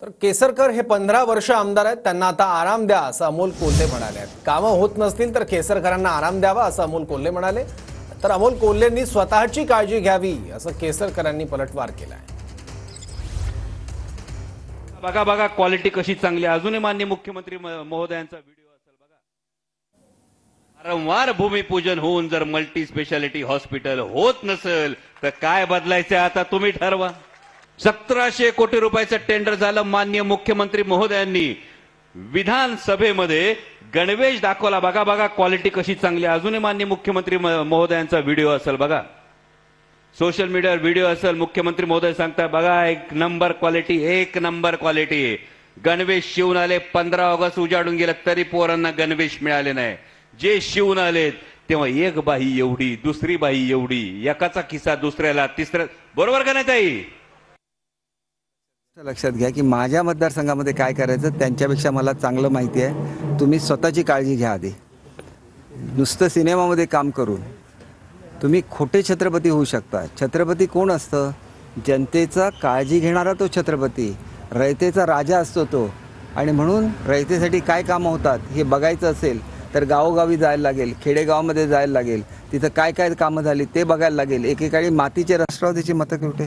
तर केसरकर हे 15 वर्ष आमदार आहेत, त्यांना आता आराम द्या असं अमोल कोल्हे म्हणाले आहेत। कामं होत नसतील तर केसरकरांना आराम द्यावा असं अमोल कोल्हे म्हणाले। तर अमोल कोल्हेंनी स्वतःची काळजी घ्यावी असं केसरकरांनी पलटवार केलाय। बघा बघा क्वालिटी कशी चांगली, अजूनही माननीय मुख्यमंत्री महोदयांचा व्हिडिओ असेल बघा। वारंवार भूमिपूजन होऊन जर मल्टी स्पेशालिटी हॉस्पिटल होत नसेल तर काय बदलायचं आता तुम्ही ठरवा। 1700 कोटी रुपयाचं टेंडर झालं, माननीय मुख्यमंत्री महोदयांनी विधानसभेमध्ये गणवेश दाखवला। बघा बघा क्वालिटी कशी चांगली, अजूनही माननीय मुख्यमंत्री महोदयांचा व्हिडिओ असेल बघा, सोशल मीडियावर व्हिडिओ असेल, मुख्यमंत्री महोदय सांगता बघा एक नंबर क्वालिटी, एक नंबर क्वालिटी। गणवेश शिवून आले, 15 ऑगस्ट उजाडून गेलं तरी पोरांना गणवेश मिळाले नाही। जे शिवून आलेत तेव्हा एक बाई एवढी, दुसरी बाई एवढी, एकाचा खिसा दुसऱ्याला, तिसऱ्या, बरोबर का नाही ताई? लक्षात घ्या की माझ्या मतदारसंघामध्ये काय करायचं त्यांच्यापेक्षा मला चांगलं माहिती आहे। तुम्ही स्वतःची काळजी घ्या आधी। नुसतं सिनेमामध्ये काम करून तुम्ही खोटे छत्रपती होऊ शकता। छत्रपती कोण असतं? जनतेचा काळजी घेणारा तो छत्रपती, रयतेचा राजा असतो तो। आणि म्हणून रयतेसाठी काय कामं होतात हे बघायचं असेल तर गावोगावी जायला लागेल, खेडेगावामध्ये जायला लागेल, तिथं काय काय कामं झाली ते बघायला लागेल। एकेकाळी मातीचे राष्ट्रवादीची मतं कुठे